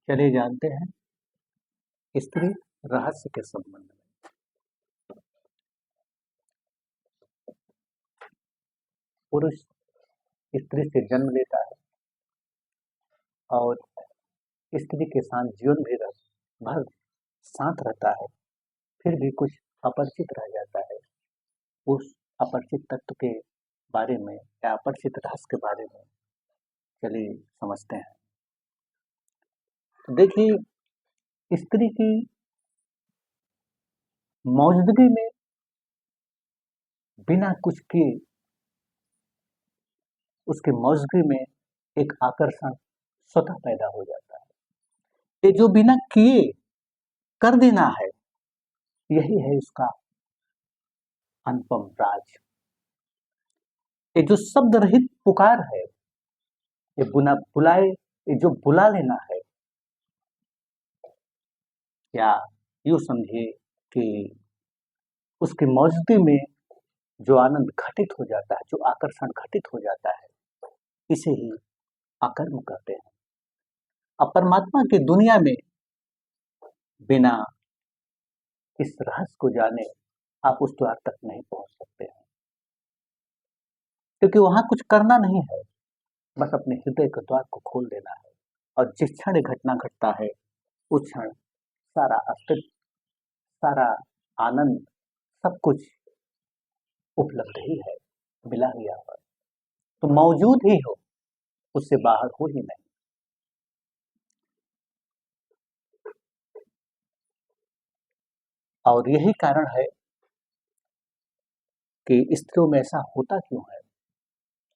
चलिए जानते हैं स्त्री रहस्य के संबंध में। पुरुष स्त्री से जन्म लेता है और स्त्री के साथ जीवन भर साथ रहता है, फिर भी कुछ अपरिचित रह जाता है। उस अपरिचित तत्व के बारे में या अपरिचित रहस्य के बारे में चलिए समझते हैं। तो देखिए, स्त्री की मौजूदगी में बिना कुछ किए उसके मौजूदगी में एक आकर्षण स्वतः पैदा हो जाता है। ये जो बिना किए कर देना है, यही है उसका अनुपम राज। ये जो शब्द रहित पुकार है, ये जो बुला लेना है, या यूं समझिए कि उसकी मौजूदगी में जो आनंद घटित हो जाता है, जो आकर्षण घटित हो जाता है, इसे ही आकर्म कहते हैं। अब परमात्मा की दुनिया में बिना इस रहस्य को जाने आप उस द्वार तक नहीं पहुंच सकते हैं, क्योंकि वहां कुछ करना नहीं है, बस अपने हृदय के द्वार को खोल देना है। और जिस क्षण घटना घटता है, उस क्षण सारा अस्तित्व, सारा आनंद, सब कुछ उपलब्ध ही है, मिला ही हुआ है। तो मौजूद ही हो, उससे बाहर हो ही नहीं। और यही कारण है कि स्त्रियों में ऐसा होता क्यों है,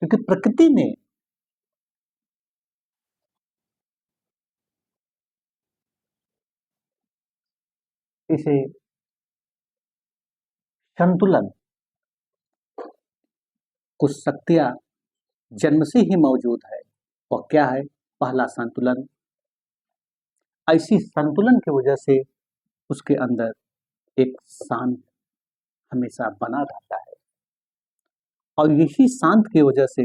क्योंकि प्रकृति ने इसे संतुलन, कुछ शक्तियां जन्म से ही मौजूद है। और क्या है पहला संतुलन? ऐसी संतुलन की वजह से उसके अंदर एक शांत हमेशा बना रहता है, और यही शांत की वजह से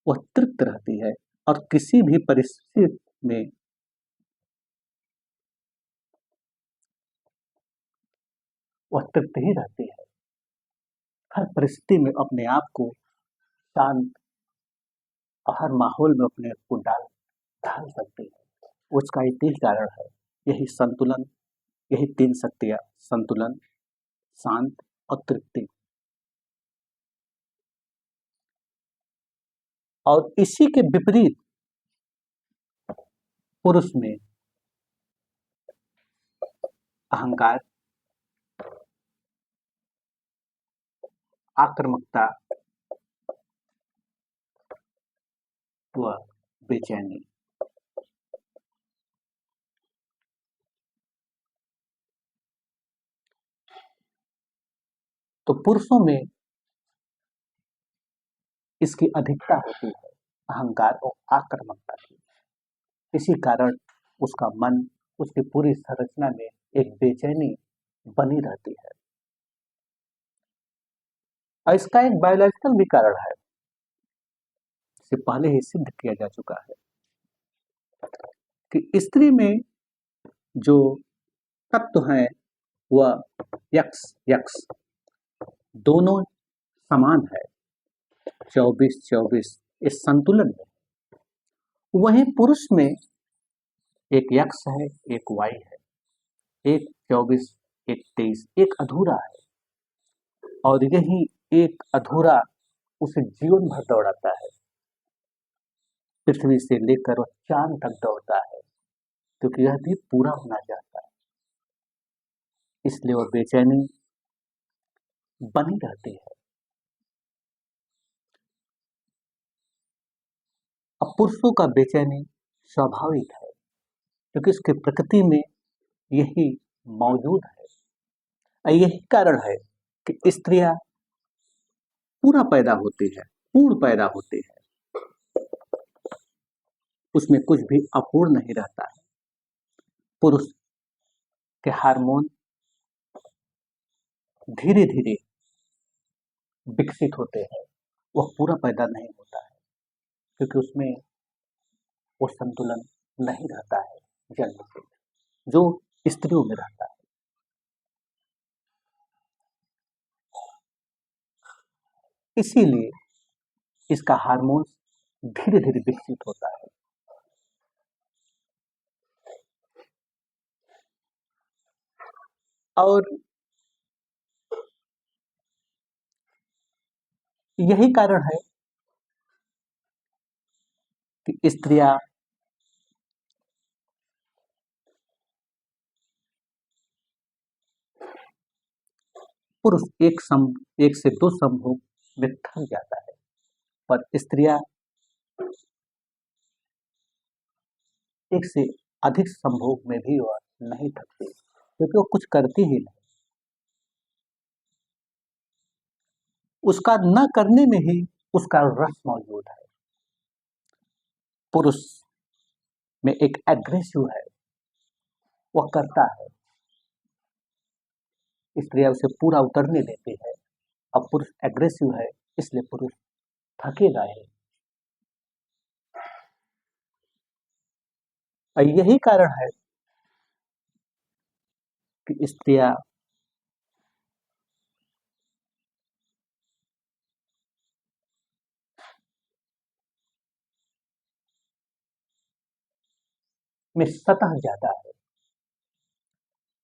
वह तृप्त रहती है, और किसी भी परिस्थिति में वह तृप्त ही रहती है। हर परिस्थिति में अपने आप को शांत, हर माहौल में अपने आप को ढाल सकती है। उसका यही कारण है, यही संतुलन, यही तीन शक्तियां, संतुलन, शांत और तृप्ति। और इसी के विपरीत पुरुष में अहंकार, आक्रामकता व बेचैनी। तो पुरुषों में इसकी अधिकता होती है, अहंकार और आक्रामकता की। इसी कारण उसका मन, उसकी पूरी संरचना में एक बेचैनी बनी रहती है। और इसका एक बायोलॉजिकल भी कारण है, इसे पहले ही सिद्ध किया जा चुका है कि स्त्री में जो तत्व है वह यक्स दोनों समान है, 24-24 इस संतुलन में। वही पुरुष में एक यक्स है, एक वाई है, एक 24, एक 23, एक अधूरा है। और यही एक अधूरा उसे जीवन भर दौड़ाता है, पृथ्वी से लेकर वह चांद तक दौड़ता है, क्योंकि यह भी पूरा होना चाहता है। इसलिए वह बेचैनी बनी रहती है। अब पुरुषों का बेचैनी स्वाभाविक है, क्योंकि उसके प्रकृति में यही मौजूद है। यही कारण है कि स्त्रियां पूर्ण पैदा होती है, उसमें कुछ भी अपूर्ण नहीं रहता है। पुरुष के हार्मोन धीरे धीरे विकसित होते हैं, वह पूरा पैदा नहीं होता है, क्योंकि उसमें वो संतुलन नहीं रहता है। जन्म से, जो स्त्रियों में रहता है। इसीलिए इसका हार्मोन धीरे धीरे विकसित होता है। और यही कारण है कि स्त्रियां पुरुष एक से दो संभोग में थक जाता है, पर स्त्रियां एक से अधिक संभोग में भी वह नहीं थकती, क्योंकि वो कुछ करती ही नहीं। उसका न करने में ही उसका रस मौजूद है। पुरुष में एक एग्रेसिव है, वह करता है, स्त्रियां उसे पूरा उतरने देती है। अब पुरुष एग्रेसिव है, इसलिए पुरुष थकेगा ही। और यही कारण है कि स्त्रियां में सतह ज्यादा है।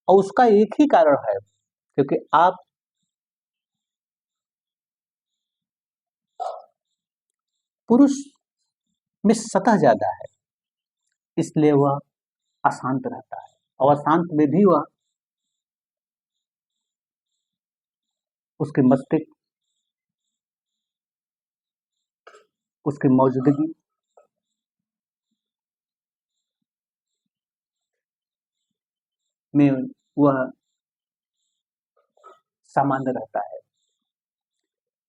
और उसका एक ही कारण है, क्योंकि आप पुरुष में सतह ज्यादा है, इसलिए वह अशांत रहता है। और अशांत में भी वह उसके मस्तिष्क, उसकी मौजूदगी में वह सामान्य रहता है।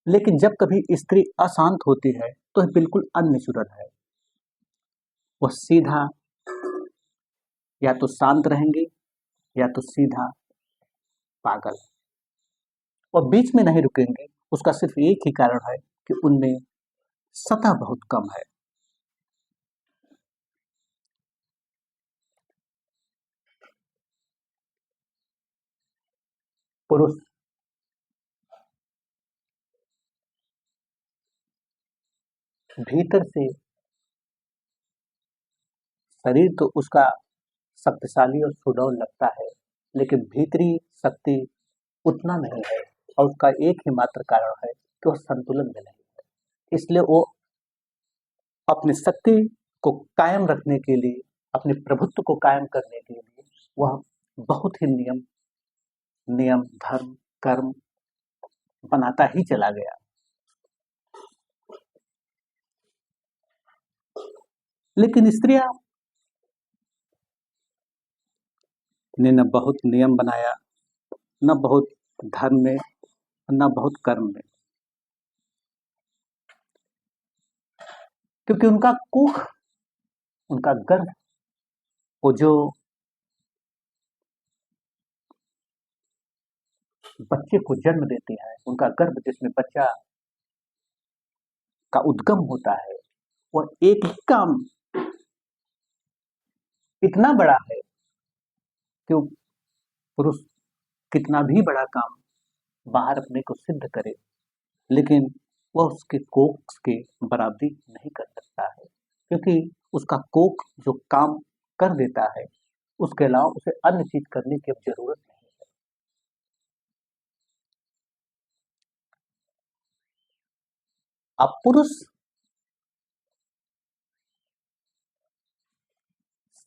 लेकिन जब कभी स्त्री अशांत होती है तो यह बिल्कुल अननेचुरल है। वह सीधा या तो शांत रहेंगे या तो सीधा पागल, और बीच में नहीं रुकेंगे। उसका सिर्फ एक ही कारण है कि उनमें सतह बहुत कम है। पुरुष भीतर से, शरीर तो उसका शक्तिशाली और सुडौल लगता है, लेकिन भीतरी शक्ति उतना नहीं है। और उसका एक ही मात्र कारण है कि वह संतुलन में नहीं है। इसलिए वो अपनी शक्ति को कायम रखने के लिए, अपने प्रभुत्व को कायम करने के लिए वह बहुत ही नियम नियम धर्म कर्म बनाता ही चला गया। लेकिन स्त्रियां ने न बहुत नियम बनाया, न बहुत धर्म में, न बहुत कर्म में, क्योंकि उनका कुख, उनका गर्भ, वो जो बच्चे को जन्म देती है, उनका गर्भ जिसमें बच्चा का उद्गम होता है, वह एक ही काम इतना बड़ा है कि पुरुष कितना भी बड़ा काम बाहर अपने को सिद्ध करे, लेकिन वह उसके कोख के बराबरी नहीं कर सकता है, क्योंकि उसका कोख जो काम कर देता है, उसके अलावा उसे अन्य चीज करने की अब जरूरत नहीं है। अब पुरुष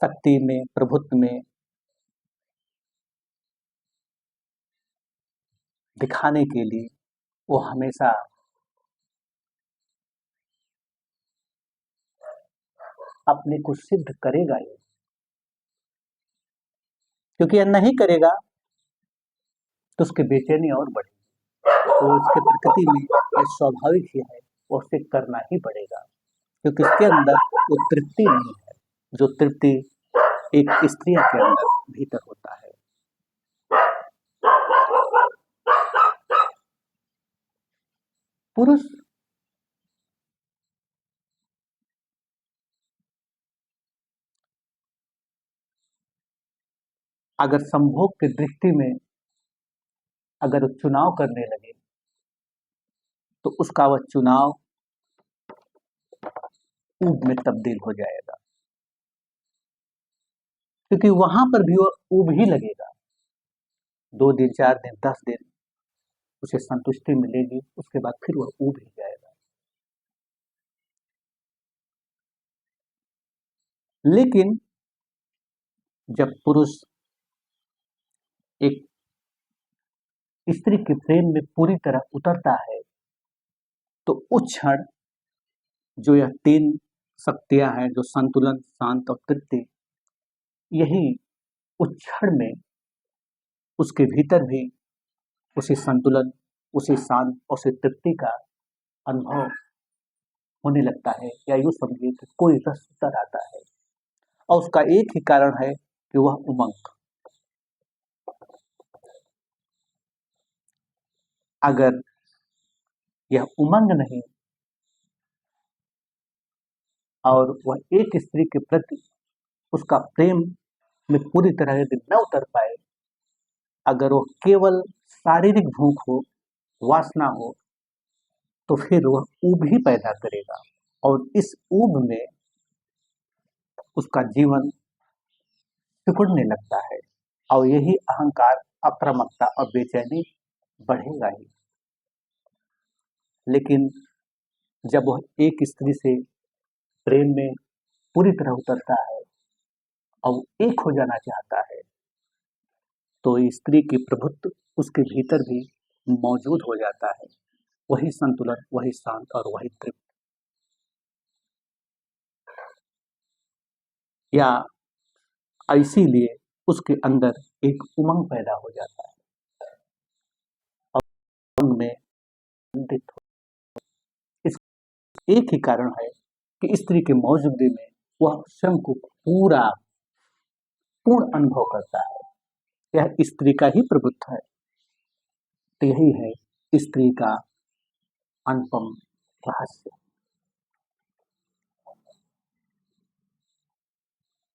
शक्ति में, प्रभुत्व में दिखाने के लिए वो हमेशा अपने को सिद्ध करेगा ही, क्योंकि यह नहीं करेगा तो उसकी बेचैनी और बढ़ेगी। तो उसके प्रकृति में यह स्वाभाविक ही है, और उसे करना ही पड़ेगा, क्योंकि उसके अंदर वो तृप्ति नहीं है, जो तृप्ति एक स्त्री के अंदर भीतर होता है। पुरुष अगर संभोग की दृष्टि में अगर वो चुनाव करने लगे तो उसका वह चुनाव ऊब में तब्दील हो जाएगा, क्योंकि वहां पर भी वो ऊब ही लगेगा। 2 दिन, 4 दिन, 10 दिन उसे संतुष्टि मिलेगी, उसके बाद फिर वह ऊब ही जाएगा। लेकिन जब पुरुष एक स्त्री के प्रेम में पूरी तरह उतरता है तो उस क्षण जो यह 3 शक्तियां हैं, जो संतुलन, शांत और तृप्ति, यही उस क्षण में उसके भीतर भी उसी संतुलन, उसी शांत और उसी तृप्ति का अनुभव होने लगता है, या यूं समझिए कि कोई रस उतर आता है। और उसका एक ही कारण है कि वह उमंग। अगर यह उमंग नहीं और वह एक स्त्री के प्रति उसका प्रेम में पूरी तरह यदि न उतर पाए, अगर वो केवल शारीरिक भूख हो, वासना हो, तो फिर वह ऊब ही पैदा करेगा और इस ऊब में उसका जीवन सिकुड़ने लगता है और यही अहंकार, आक्रामकता और बेचैनी बढ़ेगा ही। लेकिन जब वह एक स्त्री से प्रेम में पूरी तरह उतरता है और एक हो जाना चाहता है, तो स्त्री के प्रभुत्व उसके भीतर भी मौजूद हो जाता है, वही संतुलन, वही शांत और वही तृप्त, या इसीलिए उसके अंदर एक उमंग पैदा हो जाता है और उमंग में बंधित हो। इस एक ही कारण है कि स्त्री के मौजूदगी में वह स्वयं को पूर्ण अनुभव करता है। यह स्त्री का ही प्रभुत्व है। तो यही है स्त्री का अनुपम रहस्य।